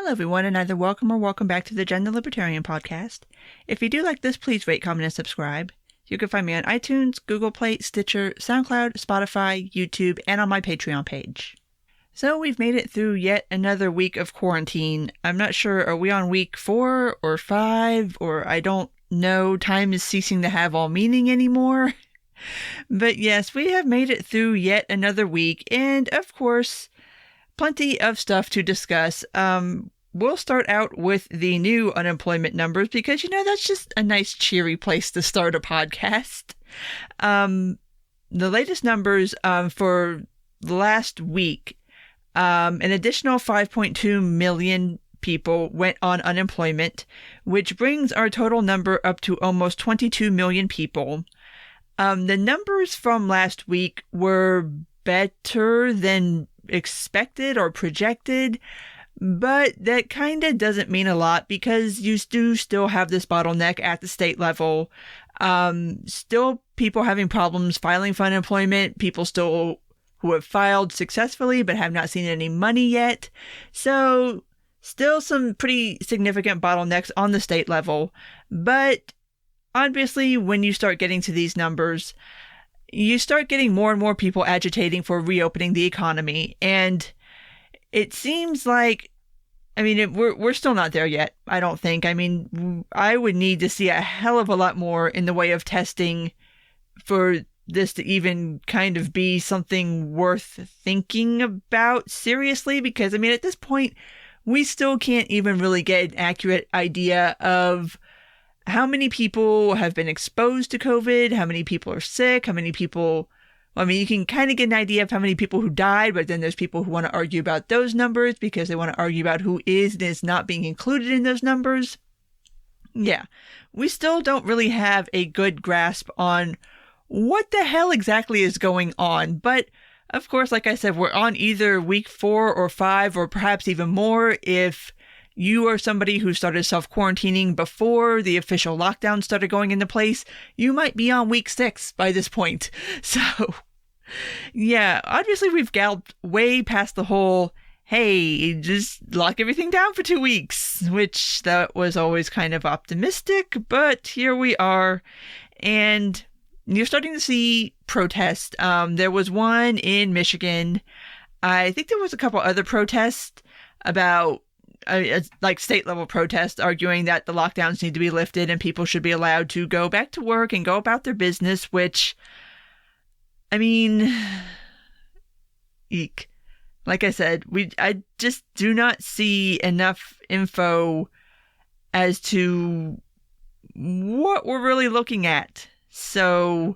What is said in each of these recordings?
Hello, everyone, and either welcome or welcome back to the Gender Libertarian Podcast. If you do like this, please rate, comment, and subscribe. You can find me on iTunes, Google Play, Stitcher, SoundCloud, Spotify, YouTube, and on my Patreon page. So we've made it through yet another week of quarantine. I'm not sure, are we on week 4 or 5, or I don't know, time is ceasing to have all meaning anymore. But yes, we have made it through yet another week, and of course, plenty of stuff to discuss. We'll start out with the new unemployment numbers because, that's just a nice cheery place to start a podcast. The latest numbers for last week, an additional 5.2 million people went on unemployment, which brings our total number up to almost 22 million people. The numbers from last week were better than expected or projected, but that kind of doesn't mean a lot because you do still have this bottleneck at the state level. Still people having problems filing for unemployment, people still who have filed successfully but have not seen any money yet. So still some pretty significant bottlenecks on the state level. But obviously, when you start getting to these numbers, you start getting more and more people agitating for reopening the economy. And it seems like, we're still not there yet, I don't think. I would need to see a hell of a lot more in the way of testing for this to even kind of be something worth thinking about seriously. Because, at this point, we still can't even really get an accurate idea of how many people have been exposed to COVID, how many people are sick, how many people, you can kind of get an idea of how many people who died, but then there's people who want to argue about those numbers because they want to argue about who is and is not being included in those numbers. Yeah, we still don't really have a good grasp on what the hell exactly is going on. But of course, like I said, we're on either week 4 or 5, or perhaps even more if you are somebody who started self-quarantining before the official lockdown started going into place. You might be on week 6 by this point. So, yeah, obviously we've galloped way past the whole, hey, just lock everything down for 2 weeks, which that was always kind of optimistic, but here we are. And you're starting to see protests. There was one in Michigan. I think there was a couple other protests about like state level protests arguing that the lockdowns need to be lifted and people should be allowed to go back to work and go about their business, which, eek. Like I said, I just do not see enough info as to what we're really looking at. So,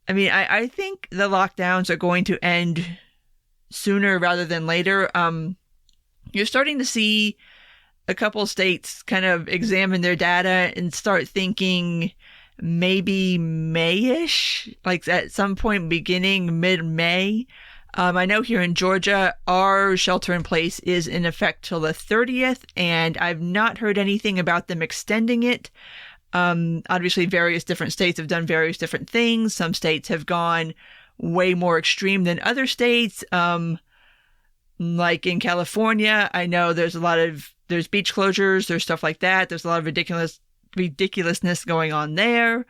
I think the lockdowns are going to end sooner rather than later. You're starting to see a couple of states kind of examine their data and start thinking maybe May-ish, like at some point beginning mid-May. I know here in Georgia, our shelter in place is in effect till the 30th, and I've not heard anything about them extending it. Obviously, various different states have done various different things. Some states have gone way more extreme than other states. Like in California, I know there's beach closures, there's stuff like that. There's a lot of ridiculousness going on there.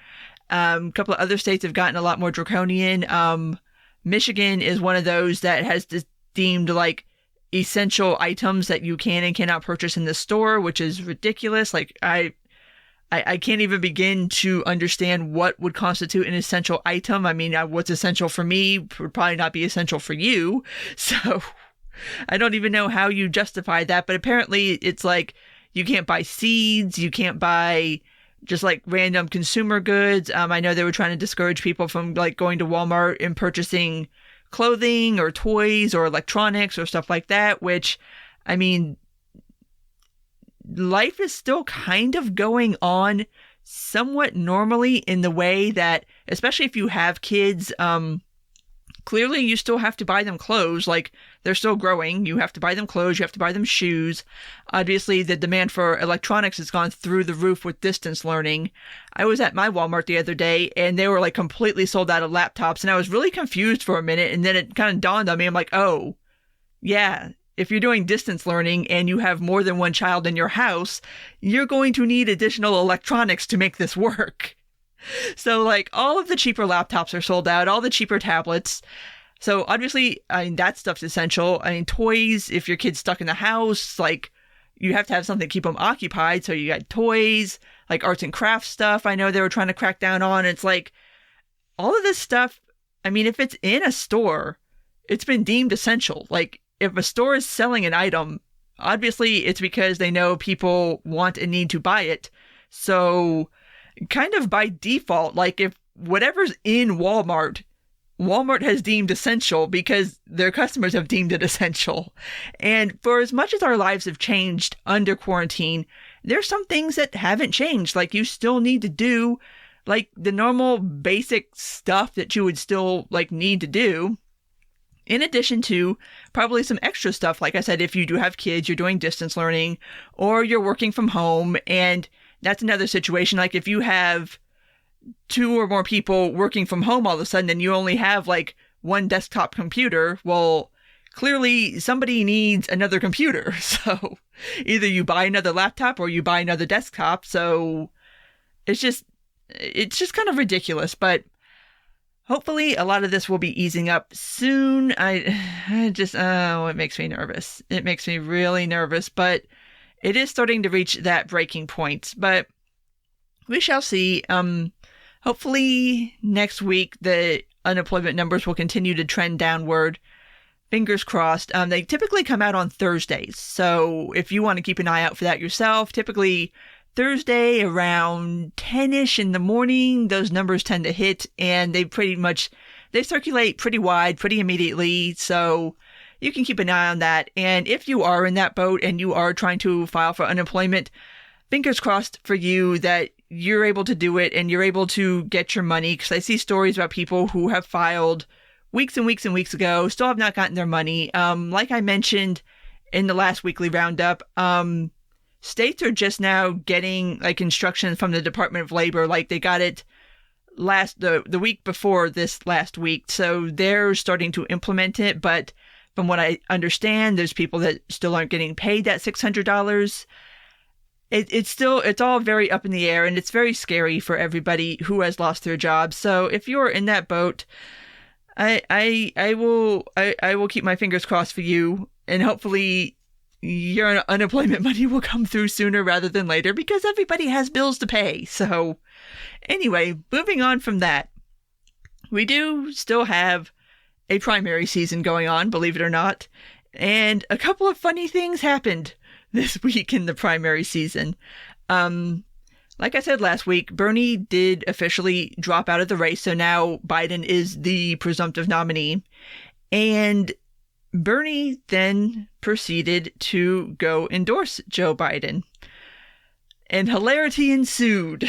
A couple of other states have gotten a lot more draconian. Michigan is one of those that has deemed like essential items that you can and cannot purchase in the store, which is ridiculous. Like I can't even begin to understand what would constitute an essential item. What's essential for me would probably not be essential for you. So I don't even know how you justify that, but apparently it's like you can't buy seeds, you can't buy just like random consumer goods. I know they were trying to discourage people from like going to Walmart and purchasing clothing or toys or electronics or stuff like that, which, life is still kind of going on somewhat normally in the way that, especially if you have kids, clearly you still have to buy them clothes. Like, they're still growing. You have to buy them clothes. You have to buy them shoes. Obviously, the demand for electronics has gone through the roof with distance learning. I was at my Walmart the other day, and they were like completely sold out of laptops, and I was really confused for a minute, and then it kind of dawned on me. I'm like, oh, yeah, if you're doing distance learning and you have more than one child in your house, you're going to need additional electronics to make this work. So like all of the cheaper laptops are sold out, all the cheaper tablets. So obviously, I mean, that stuff's essential. I mean, toys, if your kid's stuck in the house, like you have to have something to keep them occupied. So you got toys, like arts and crafts stuff. I know they were trying to crack down on. It's like all of this stuff. I mean, if it's in a store, it's been deemed essential. Like if a store is selling an item, obviously it's because they know people want and need to buy it. So kind of by default, like if whatever's in Walmart has deemed essential because their customers have deemed it essential. And for as much as our lives have changed under quarantine, there's some things that haven't changed. Like you still need to do like the normal basic stuff that you would still like need to do. In addition to probably some extra stuff. Like I said, if you do have kids, you're doing distance learning or you're working from home. And that's another situation. Like if you have 2 or more people working from home all of a sudden and you only have like one desktop computer, well, clearly somebody needs another computer. So either you buy another laptop or you buy another desktop. So it's just kind of ridiculous, but hopefully a lot of this will be easing up soon. It makes me nervous. It makes me really nervous, but it is starting to reach that breaking point, but we shall see. Hopefully next week, the unemployment numbers will continue to trend downward. Fingers crossed. They typically come out on Thursdays. So if you want to keep an eye out for that yourself, typically Thursday around 10-ish in the morning, those numbers tend to hit and they circulate pretty wide, pretty immediately. So you can keep an eye on that. And if you are in that boat and you are trying to file for unemployment, fingers crossed for you that you're able to do it and you're able to get your money. Because I see stories about people who have filed weeks and weeks and weeks ago, still have not gotten their money. Like I mentioned in the last weekly roundup, states are just now getting like instructions from the Department of Labor. Like they got it the week before this last week. So they're starting to implement it. But from what I understand, there's people that still aren't getting paid that $600. It's all very up in the air and it's very scary for everybody who has lost their jobs. So if you're in that boat, I will keep my fingers crossed for you, and hopefully your unemployment money will come through sooner rather than later because everybody has bills to pay. So anyway, moving on from that, we do still have a primary season going on, believe it or not. And a couple of funny things happened this week in the primary season. Like I said last week, Bernie did officially drop out of the race. So now Biden is the presumptive nominee. And Bernie then proceeded to go endorse Joe Biden. And hilarity ensued.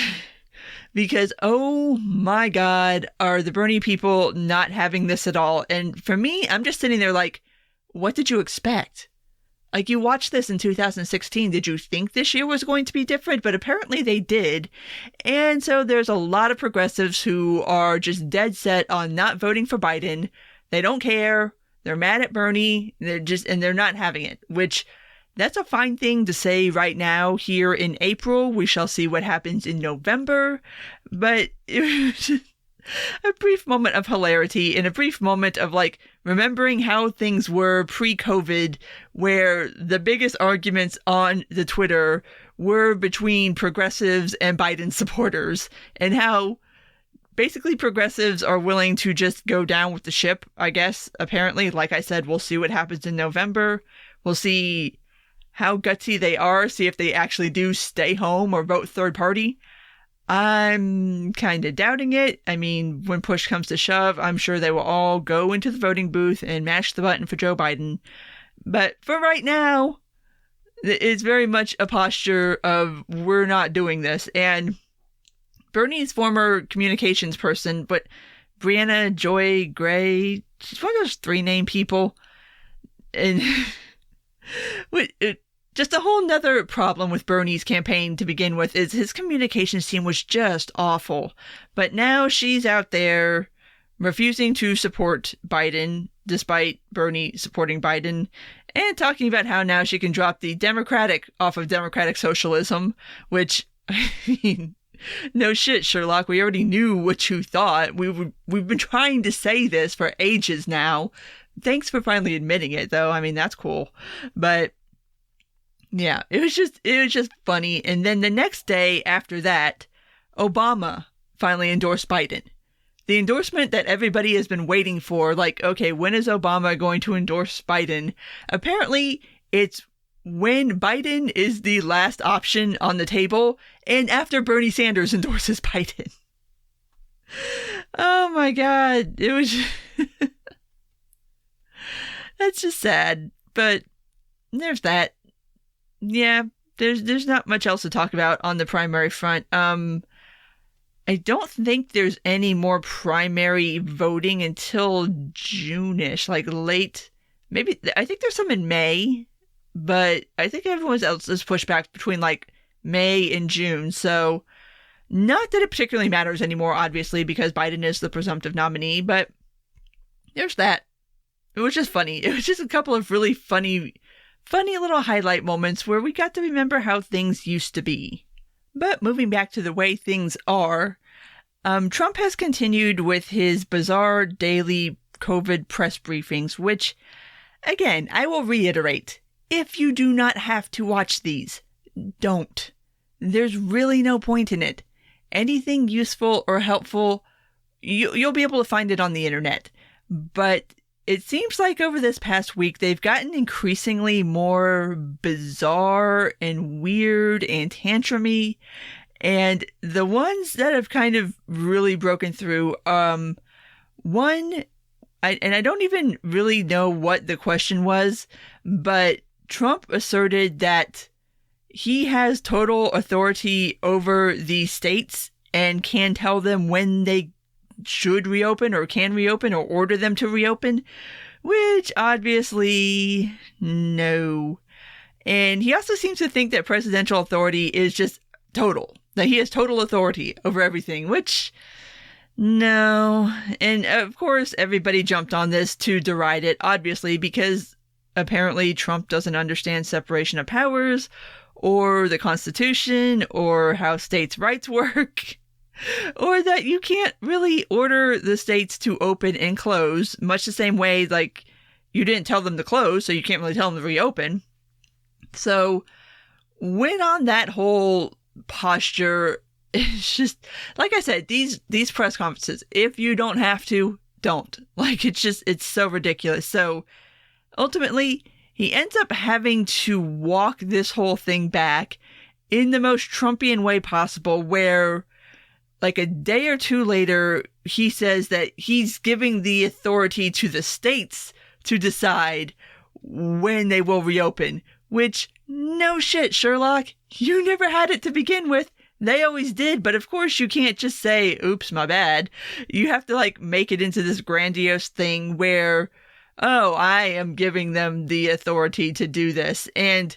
Because, oh my God, are the Bernie people not having this at all? And for me, I'm just sitting there like, what did you expect? Like, you watched this in 2016. Did you think this year was going to be different? But apparently they did. And so there's a lot of progressives who are just dead set on not voting for Biden. They don't care. They're mad at Bernie. They're not having it, which that's a fine thing to say right now here in April. We shall see what happens in November. But it was just a brief moment of hilarity and a brief moment of like remembering how things were pre-COVID, where the biggest arguments on the Twitter were between progressives and Biden supporters, and how basically progressives are willing to just go down with the ship, I guess. Apparently, like I said, we'll see what happens in November. We'll see how gutsy they are, see if they actually do stay home or vote third party. I'm kind of doubting it. I mean, when push comes to shove, I'm sure they will all go into the voting booth and mash the button for Joe Biden. But for right now, it's very much a posture of we're not doing this. And Bernie's former communications person, but Brianna Joy Gray, she's one of those 3-name people. And just a whole nother problem with Bernie's campaign to begin with is his communications team was just awful. But now she's out there refusing to support Biden, despite Bernie supporting Biden. And talking about how now she can drop the Democratic off of Democratic socialism, which, I mean, no shit, Sherlock. We already knew what you thought. We've been trying to say this for ages now. Thanks for finally admitting it, though. I mean, that's cool. But yeah, it was just funny. And then the next day after that, Obama finally endorsed Biden. The endorsement that everybody has been waiting for, like, okay, when is Obama going to endorse Biden? Apparently, it's when Biden is the last option on the table and after Bernie Sanders endorses Biden. Oh my God. It was... That's just sad. But there's that. Yeah, there's not much else to talk about on the primary front. I don't think there's any more primary voting until June-ish, like late. Maybe, I think there's some in May, but I think everyone else is pushed back between like May and June. So not that it particularly matters anymore, obviously, because Biden is the presumptive nominee, but there's that. It was just funny. It was just a couple of really funny little highlight moments where we got to remember how things used to be. But moving back to the way things are, Trump has continued with his bizarre daily COVID press briefings, which, again, I will reiterate, if you do not have to watch these, don't. There's really no point in it. Anything useful or helpful, you'll be able to find it on the internet. But it seems like over this past week, they've gotten increasingly more bizarre and weird and tantrumy. And the ones that have kind of really broken through, I don't even really know what the question was, but Trump asserted that he has total authority over the states and can tell them when they should reopen or can reopen or order them to reopen, which obviously no. And he also seems to think that presidential authority is just total, that he has total authority over everything, which no. And of course, everybody jumped on this to deride it, obviously, because apparently Trump doesn't understand separation of powers or the Constitution or how states' rights work. Or that you can't really order the states to open and close, much the same way, like, you didn't tell them to close, so you can't really tell them to reopen. So, went on that whole posture. It's just, like I said, these press conferences, if you don't have to, don't. Like, it's so ridiculous. So, ultimately, he ends up having to walk this whole thing back in the most Trumpian way possible, where like a day or two later, he says that he's giving the authority to the states to decide when they will reopen, which, no shit, Sherlock, you never had it to begin with. They always did, but of course you can't just say, oops, my bad. You have to like make it into this grandiose thing where, oh, I am giving them the authority to do this. And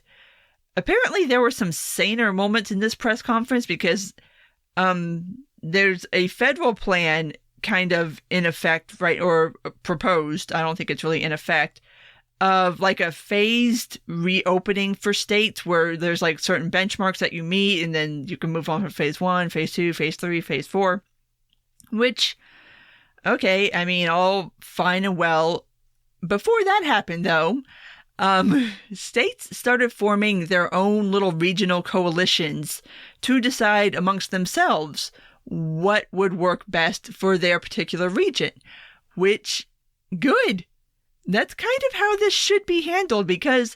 apparently there were some saner moments in this press conference because, there's a federal plan kind of in effect, right, or proposed, I don't think it's really in effect, of like a phased reopening for states where there's like certain benchmarks that you meet and then you can move on from phase 1, phase 2, phase 3, phase 4, which, okay, I mean, all fine and well. Before that happened, though, states started forming their own little regional coalitions to decide amongst themselves what would work best for their particular region, which, good. That's kind of how this should be handled because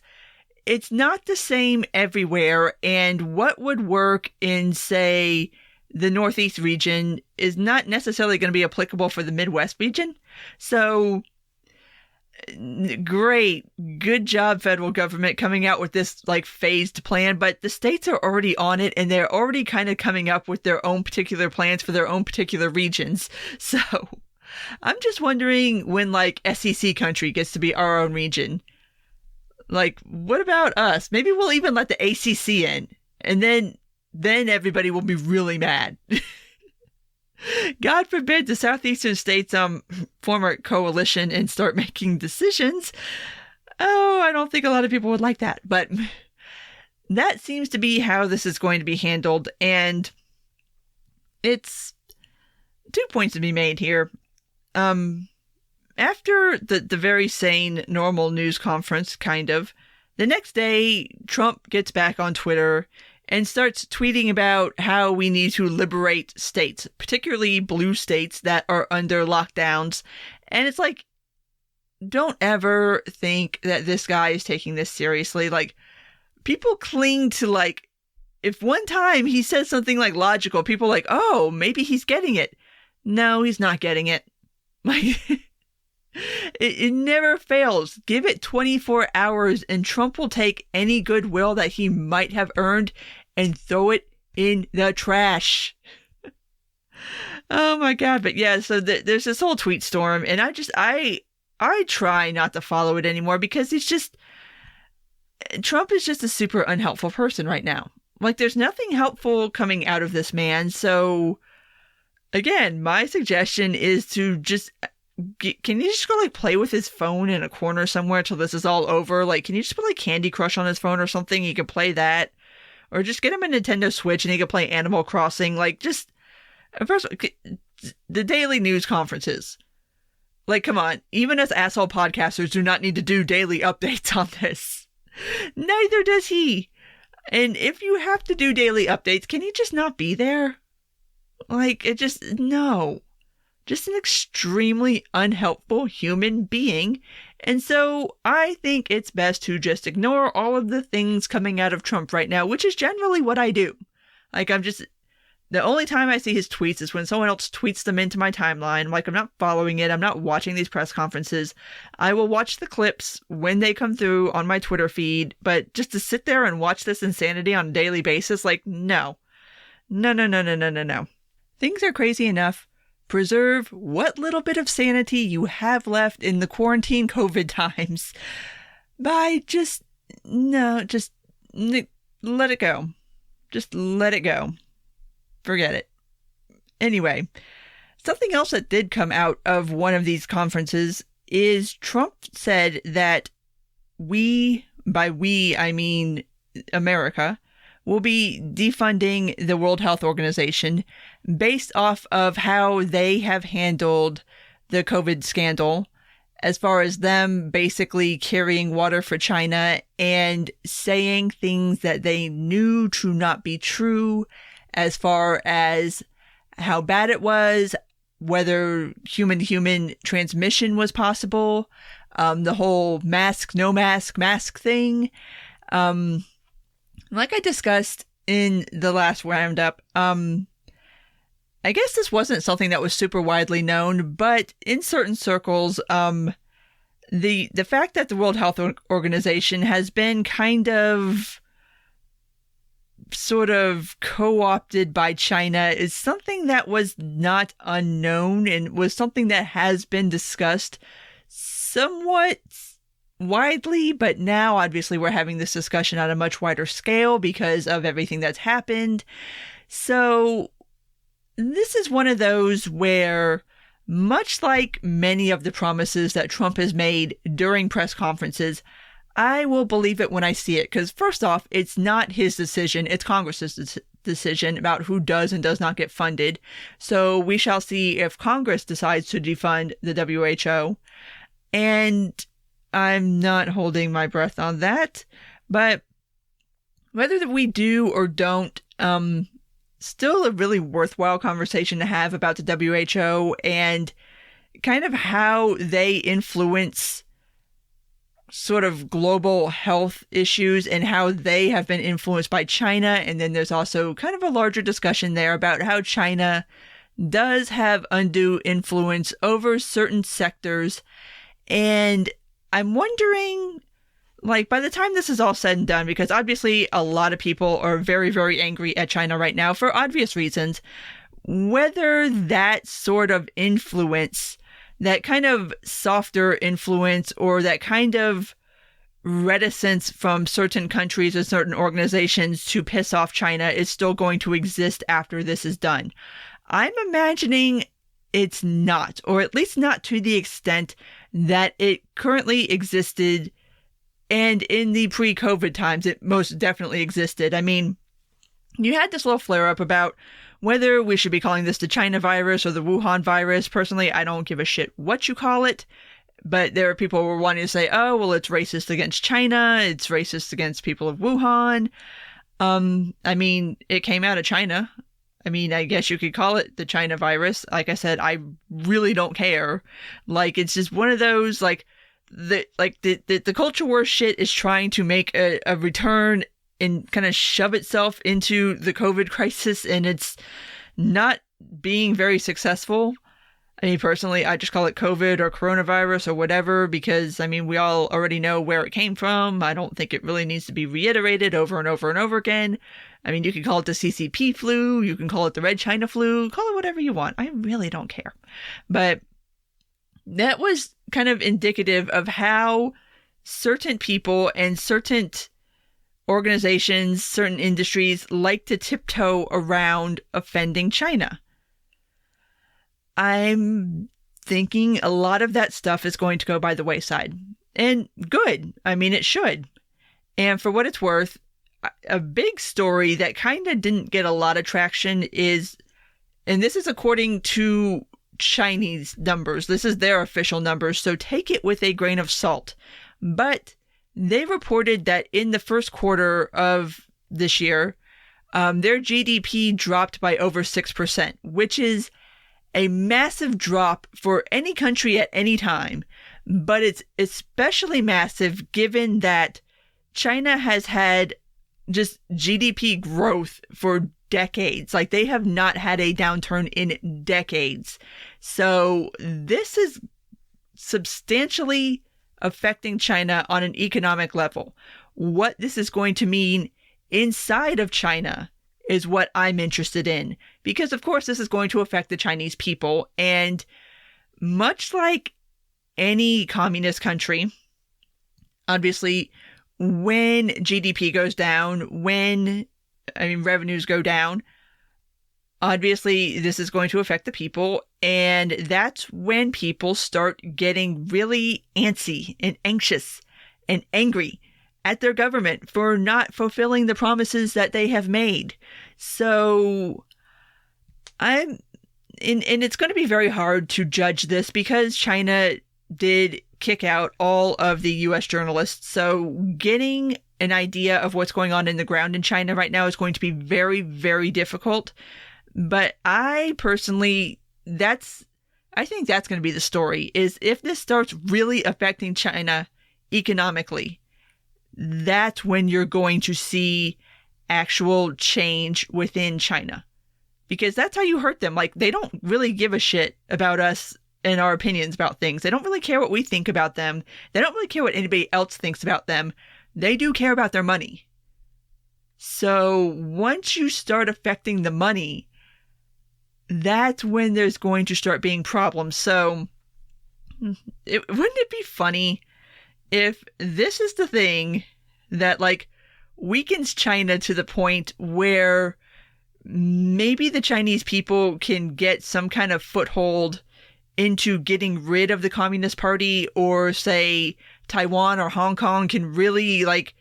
it's not the same everywhere, and what would work in, say, the Northeast region is not necessarily going to be applicable for the Midwest region. So, great. Good job, federal government, coming out with this like phased plan, but the states are already on it and they're already kind of coming up with their own particular plans for their own particular regions. So I'm just wondering when like SEC country gets to be our own region. Like, what about us? Maybe we'll even let the ACC in and then everybody will be really mad. God forbid the southeastern states form a coalition and start making decisions. Oh, I don't think a lot of people would like that, but that seems to be how this is going to be handled, and it's 2 points to be made here. After the very sane, normal news conference, kind of, the next day, Trump gets back on Twitter and starts tweeting about how we need to liberate states, particularly blue states that are under lockdowns. And it's like, don't ever think that this guy is taking this seriously. Like, people cling to, like, if one time he says something like logical, people are like, oh, maybe he's getting it. No, he's not getting it. Like, it never fails. Give it 24 hours and Trump will take any goodwill that he might have earned and throw it in the trash. Oh my God. But yeah, so there's this whole tweet storm, and I try not to follow it anymore because Trump is just a super unhelpful person right now. Like, there's nothing helpful coming out of this man. So again, my suggestion is to just, can you just go like play with his phone in a corner somewhere till this is all over? Like, can you just put like Candy Crush on his phone or something? He can play that, or just get him a Nintendo Switch and he can play Animal Crossing. Like, just, first, the daily news conferences. Like, come on, even us asshole podcasters do not need to do daily updates on this. Neither does he. And if you have to do daily updates, can he just not be there? Like, no. Just an extremely unhelpful human being. And so I think it's best to just ignore all of the things coming out of Trump right now, which is generally what I do. Like, the only time I see his tweets is when someone else tweets them into my timeline. Like, I'm not following it. I'm not watching these press conferences. I will watch the clips when they come through on my Twitter feed. But just to sit there and watch this insanity on a daily basis, like, no. No. Things are crazy enough. Preserve what little bit of sanity you have left in the quarantine COVID times by let it go. Just let it go. Forget it. Anyway, something else that did come out of one of these conferences is Trump said that by we, I mean America, will be defunding the World Health Organization based off of how they have handled the COVID scandal, as far as them basically carrying water for China and saying things that they knew to not be true, as far as how bad it was, whether human-to-human transmission was possible, the whole mask, no mask thing. Like I discussed in the last roundup, I guess this wasn't something that was super widely known, but in certain circles, the fact that the World Health Organization has been kind of sort of co-opted by China is something that was not unknown and was something that has been discussed somewhat widely, but now obviously we're having this discussion on a much wider scale because of everything that's happened. So this is one of those where, much like many of the promises that Trump has made during press conferences, I will believe it when I see it. Because first off, it's not his decision. It's Congress's decision about who does and does not get funded. So we shall see if Congress decides to defund the WHO. And I'm not holding my breath on that. But whether we do or don't, still a really worthwhile conversation to have about the WHO and kind of how they influence sort of global health issues and how they have been influenced by China. And then there's also kind of a larger discussion there about how China does have undue influence over certain sectors. And I'm wondering, like, by the time this is all said and done, because obviously a lot of people are very, very angry at China right now for obvious reasons, whether that sort of influence, that kind of softer influence, or that kind of reticence from certain countries or certain organizations to piss off China is still going to exist after this is done. I'm imagining it's not, or at least not to the extent that it currently existed And in the pre-COVID times, it most definitely existed. I mean, you had this little flare-up about whether we should be calling this the China virus or the Wuhan virus. Personally, I don't give a shit what you call it. But there are people who were wanting to say, oh, well, it's racist against China. It's racist against people of Wuhan. I mean, it came out of China. I mean, I guess you could call it the China virus. Like I said, I really don't care. Like, it's just one of those, like the culture war shit is trying to make a return and kind of shove itself into the COVID crisis, and it's not being very successful. I mean, personally, I just call it COVID or coronavirus or whatever, because, I mean, we all already know where it came from. I don't think it really needs to be reiterated over and over and over again. I mean, you can call it the CCP flu, you can call it the Red China flu, call it whatever you want. I really don't care. But that was kind of indicative of how certain people and certain organizations, certain industries like to tiptoe around offending China. I'm thinking a lot of that stuff is going to go by the wayside. And good. I mean, it should. And for what it's worth, a big story that kind of didn't get a lot of traction is, and this is according to Chinese numbers, this is their official numbers, so take it with a grain of salt. But they reported that in the first quarter of this year, their GDP dropped by over 6%, which is a massive drop for any country at any time, but it's especially massive given that China has had just GDP growth for decades. Like, they have not had a downturn in decades. So this is substantially affecting China on an economic level. What this is going to mean inside of China is what I'm interested in, because of course this is going to affect the Chinese people. And much like any communist country, obviously when GDP goes down, when revenues go down, obviously this is going to affect the people. And that's when people start getting really antsy and anxious and angry at their government for not fulfilling the promises that they have made. So and it's going to be very hard to judge this because China did kick out all of the US journalists. So getting an idea of what's going on in the ground in China right now is going to be very, very difficult. But I personally, I think that's going to be the story, is if this starts really affecting China economically, that's when you're going to see actual change within China. Because that's how you hurt them. Like, they don't really give a shit about us and our opinions about things. They don't really care what we think about them. They don't really care what anybody else thinks about them. They do care about their money. So once you start affecting the money, that's when there's going to start being problems. So wouldn't it be funny if this is the thing that, like, weakens China to the point where maybe the Chinese people can get some kind of foothold into getting rid of the Communist Party, or say Taiwan or Hong Kong can really, like,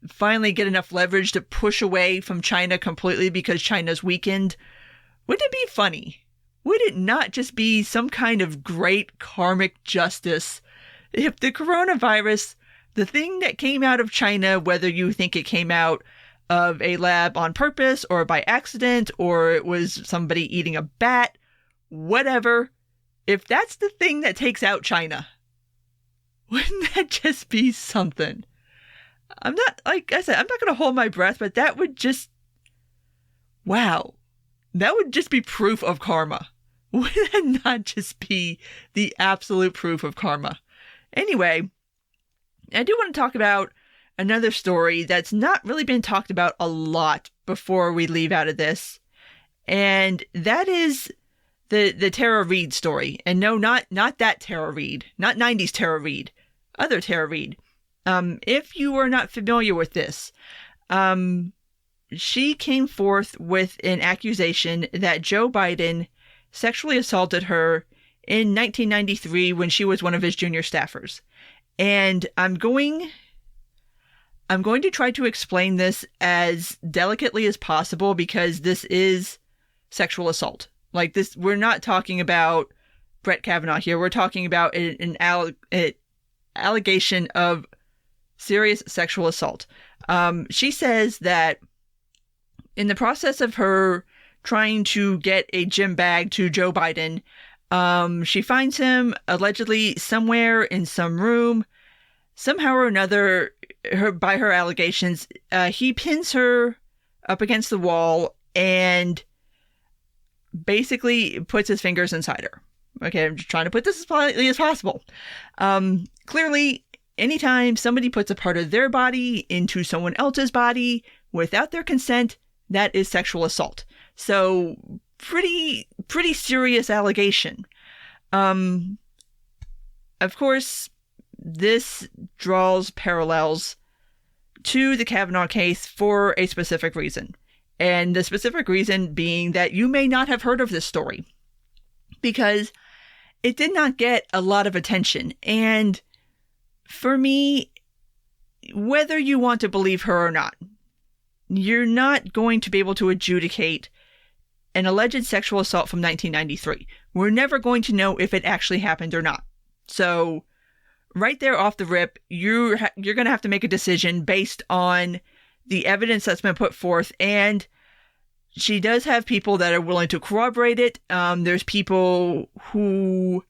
finally get enough leverage to push away from China completely because China's weakened? Wouldn't it be funny? Would it not just be some kind of great karmic justice if the coronavirus, the thing that came out of China, whether you think it came out of a lab on purpose or by accident, or it was somebody eating a bat, whatever, if that's the thing that takes out China, wouldn't that just be something? I'm not, like I said, I'm not going to hold my breath, but that would just, wow. That would just be proof of karma. Would that not just be the absolute proof of karma? Anyway, I do want to talk about another story that's not really been talked about a lot before we leave out of this. And that is the Tara Reade story. And no, not that Tara Reade, not 90s Tara Reade, other Tara Reade. If you are not familiar with this, she came forth with an accusation that Joe Biden sexually assaulted her in 1993 when she was one of his junior staffers. And I'm going I'm going to try to explain this as delicately as possible because this is sexual assault. Like this, we're not talking about Brett Kavanaugh here. We're talking about an allegation of serious sexual assault. She says that in the process of her trying to get a gym bag to Joe Biden, she finds him allegedly somewhere in some room. Somehow or another, by her allegations, he pins her up against the wall and basically puts his fingers inside her. Okay, I'm just trying to put this as politely as possible. Clearly, anytime somebody puts a part of their body into someone else's body without their consent, that is sexual assault. So, pretty serious allegation. Of course, this draws parallels to the Kavanaugh case for a specific reason. And the specific reason being that you may not have heard of this story because it did not get a lot of attention. And for me, whether you want to believe her or not, you're not going to be able to adjudicate an alleged sexual assault from 1993. We're never going to know if it actually happened or not. So right there off the rip, you're going to have to make a decision based on the evidence that's been put forth. And she does have people that are willing to corroborate it. There's people who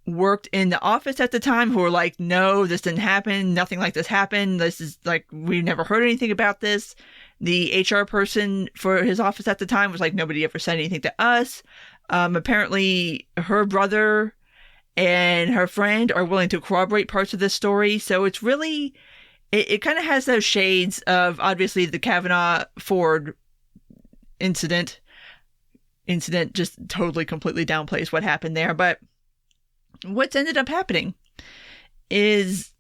worked in the office at the time who were like, no, this didn't happen. Nothing like this happened. This is like, we've never heard anything about this. The HR person for his office at the time was like, nobody ever said anything to us. Apparently her brother and her friend are willing to corroborate parts of this story. So it's really, it kind of has those shades of obviously the Kavanaugh Ford incident just totally completely downplays what happened there. But what's ended up happening is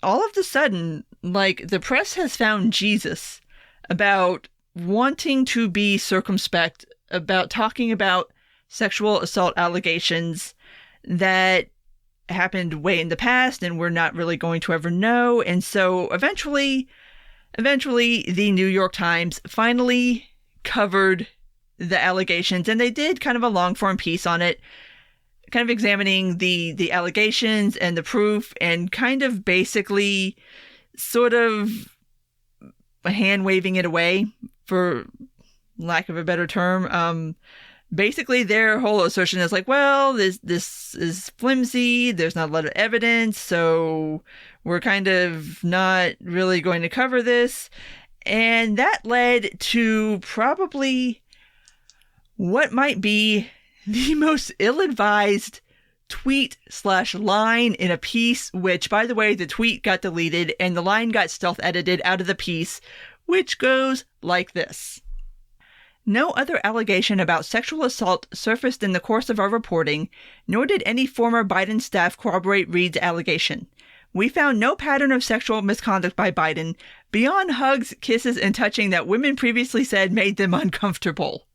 all of a sudden, like, the press has found Jesus about wanting to be circumspect about talking about sexual assault allegations that happened way in the past and we're not really going to ever know. And so eventually the New York Times finally covered the allegations, and they did kind of a long form piece on it, kind of examining the allegations and the proof and kind of basically sort of hand waving it away, for lack of a better term. Basically their whole assertion is like, well, this is flimsy, there's not a lot of evidence, so we're kind of not really going to cover this. And that led to probably what might be the most ill-advised tweet/line in a piece, which, by the way, the tweet got deleted and the line got stealth edited out of the piece, which goes like this. No other allegation about sexual assault surfaced in the course of our reporting, nor did any former Biden staff corroborate Reade's allegation. We found no pattern of sexual misconduct by Biden beyond hugs, kisses, and touching that women previously said made them uncomfortable.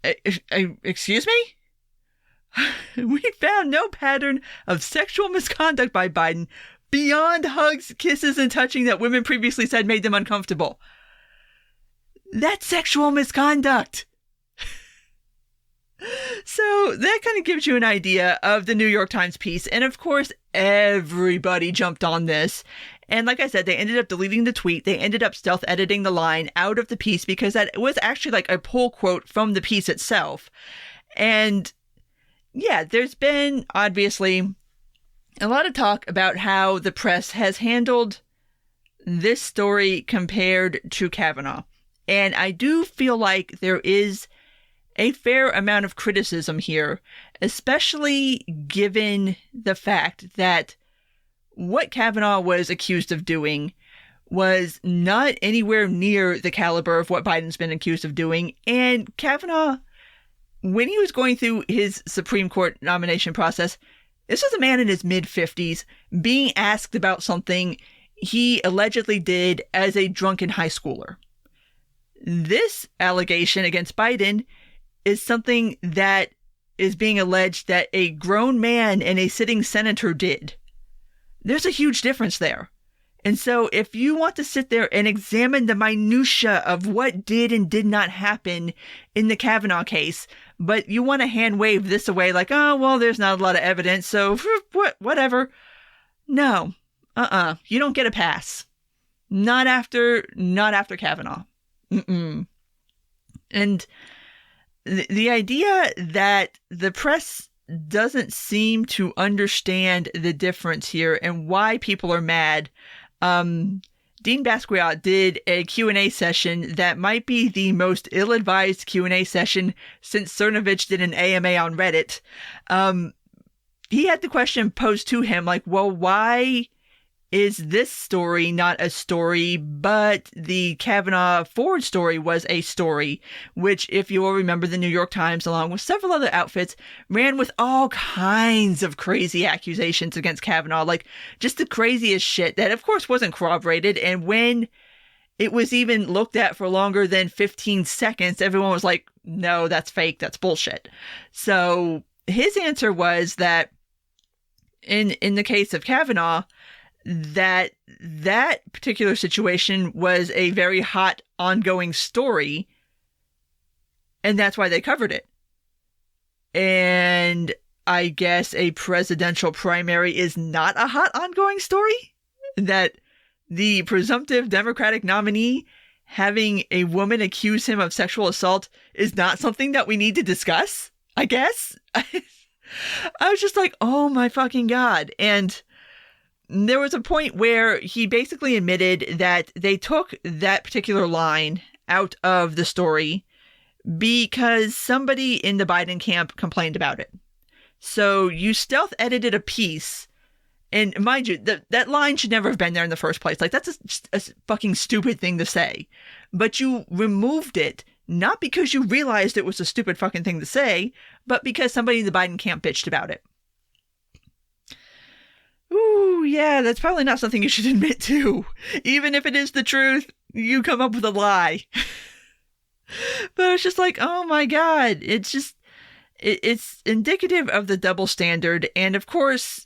Excuse me? We found no pattern of sexual misconduct by Biden beyond hugs, kisses, and touching that women previously said made them uncomfortable. That's sexual misconduct. So that kind of gives you an idea of the New York Times piece. And of course, everybody jumped on this. And like I said, they ended up deleting the tweet. They ended up stealth editing the line out of the piece because that was actually like a pull quote from the piece itself. And yeah, there's been obviously a lot of talk about how the press has handled this story compared to Kavanaugh. And I do feel like there is a fair amount of criticism here, especially given the fact that what Kavanaugh was accused of doing was not anywhere near the caliber of what Biden's been accused of doing. And Kavanaugh, when he was going through his Supreme Court nomination process, this was a man in his mid-50s being asked about something he allegedly did as a drunken high schooler. This allegation against Biden is something that is being alleged that a grown man and a sitting senator did. There's a huge difference there. And so if you want to sit there and examine the minutia of what did and did not happen in the Kavanaugh case, but you want to hand wave this away like, oh, well, there's not a lot of evidence, so whatever. No. You don't get a pass. Not after Kavanaugh. And the idea that the press doesn't seem to understand the difference here and why people are mad. Dean Basquiat did a Q&A session that might be the most ill-advised Q&A session since Cernovich did an AMA on Reddit. He had the question posed to him like, well, why is this story not a story, but the Kavanaugh Ford story was a story, which, if you will remember, the New York Times, along with several other outfits, ran with all kinds of crazy accusations against Kavanaugh, like just the craziest shit that, of course, wasn't corroborated. And when it was even looked at for longer than 15 seconds, everyone was like, no, that's fake, that's bullshit. So his answer was that in the case of Kavanaugh, that particular situation was a very hot, ongoing story, and that's why they covered it. And I guess a presidential primary is not a hot, ongoing story? That the presumptive Democratic nominee having a woman accuse him of sexual assault is not something that we need to discuss, I guess? I was just like, oh my fucking God. And there was a point where he basically admitted that they took that particular line out of the story because somebody in the Biden camp complained about it. So you stealth edited a piece, and mind you, that line should never have been there in the first place. Like, that's a fucking stupid thing to say. But you removed it, not because you realized it was a stupid fucking thing to say, but because somebody in the Biden camp bitched about it. Ooh, yeah, that's probably not something you should admit to. Even if it is the truth, you come up with a lie. But it's just like, oh my God, it's indicative of the double standard. And of course,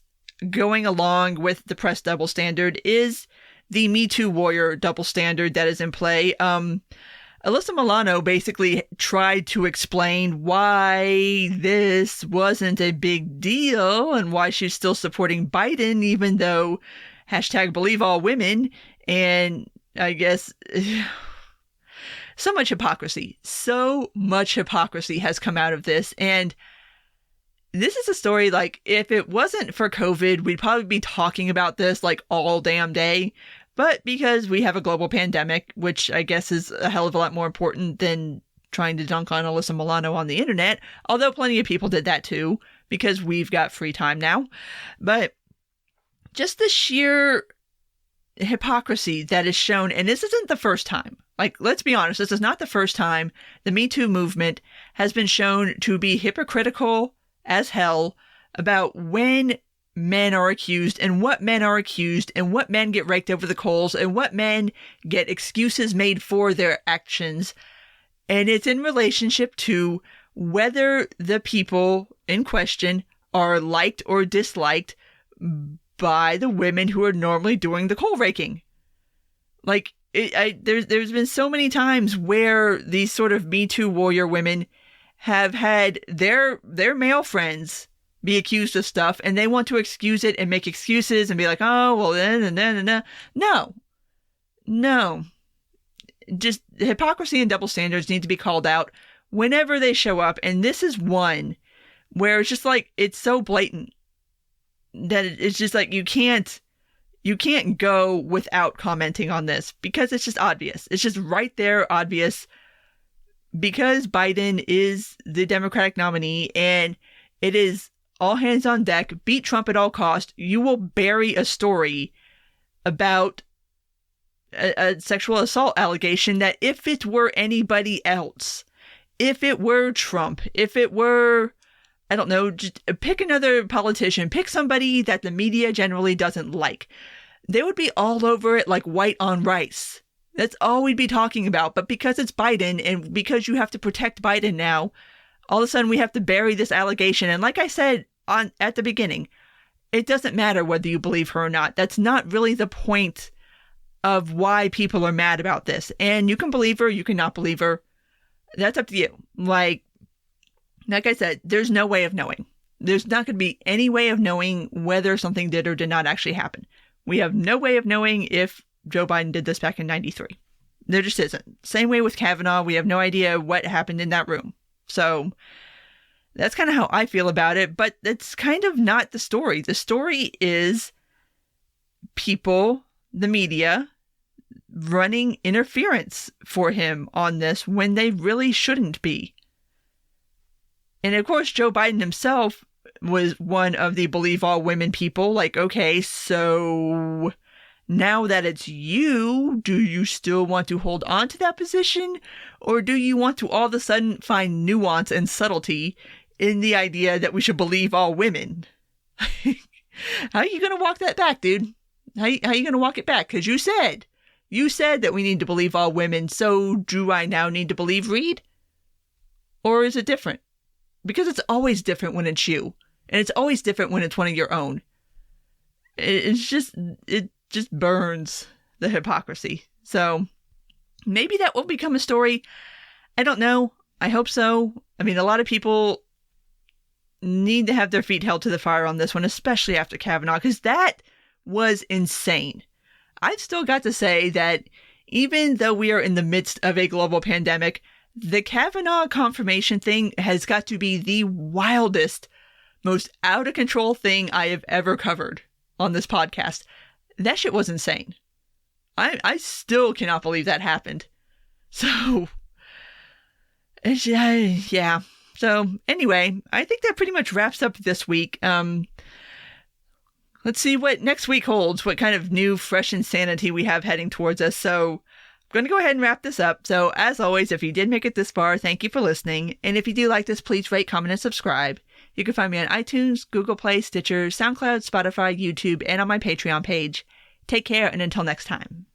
going along with the press double standard is the Me Too warrior double standard that is in play. Alyssa Milano basically tried to explain why this wasn't a big deal and why she's still supporting Biden, even though #BelieveAllWomen. And I guess so much hypocrisy has come out of this. And this is a story, like, if it wasn't for COVID, we'd probably be talking about this like all damn day. But because we have a global pandemic, which I guess is a hell of a lot more important than trying to dunk on Alyssa Milano on the internet, although plenty of people did that too, because we've got free time now. But just the sheer hypocrisy that is shown, and this isn't the first time. Like, let's be honest, this is not the first time the Me Too movement has been shown to be hypocritical as hell about when men are accused and what men are accused and what men get raked over the coals and what men get excuses made for their actions. And it's in relationship to whether the people in question are liked or disliked by the women who are normally doing the coal raking. Like, there's been so many times where these sort of Me Too warrior women have had their male friends be accused of stuff, and they want to excuse it and make excuses and be like, oh, well, then. No. Just hypocrisy and double standards need to be called out whenever they show up. And this is one where it's just like, it's so blatant that it's just like, you can't go without commenting on this because it's just obvious. It's just right there, obvious, because Biden is the Democratic nominee and it is all hands on deck, beat Trump at all costs. You will bury a story about a sexual assault allegation that if it were anybody else, if it were Trump, if it were, I don't know, just pick another politician, pick somebody that the media generally doesn't like, they would be all over it like white on rice. That's all we'd be talking about. But because it's Biden and because you have to protect Biden now, all of a sudden we have to bury this allegation. And like I said at the beginning, it doesn't matter whether you believe her or not. That's not really the point of why people are mad about this. And you can believe her, you cannot believe her. That's up to you. Like I said, there's no way of knowing. There's not going to be any way of knowing whether something did or did not actually happen. We have no way of knowing if Joe Biden did this back in 93. There just isn't. Same way with Kavanaugh. We have no idea what happened in that room. So that's kind of how I feel about it. But that's kind of not the story. The story is people, the media, running interference for him on this when they really shouldn't be. And of course, Joe Biden himself was one of the believe all women people. Like, okay, so now that it's you, do you still want to hold on to that position? Or do you want to all of a sudden find nuance and subtlety in the idea that we should believe all women? How are you going to walk that back, dude? How are you going to walk it back? Because you said that we need to believe all women. So do I now need to believe Reade? Or is it different? Because it's always different when it's you. And it's always different when it's one of your own. It just burns the hypocrisy. So maybe that will become a story. I don't know. I hope so. I mean, a lot of people need to have their feet held to the fire on this one, especially after Kavanaugh, because that was insane. I've still got to say that even though we are in the midst of a global pandemic, the Kavanaugh confirmation thing has got to be the wildest, most out of control thing I have ever covered on this podcast. That shit was insane. I still cannot believe that happened. So, yeah. So, anyway, I think that pretty much wraps up this week. Let's see what next week holds, what kind of new, fresh insanity we have heading towards us. So, I'm going to go ahead and wrap this up. So, as always, if you did make it this far, thank you for listening. And if you do like this, please rate, comment, and subscribe. You can find me on iTunes, Google Play, Stitcher, SoundCloud, Spotify, YouTube, and on my Patreon page. Take care, and until next time.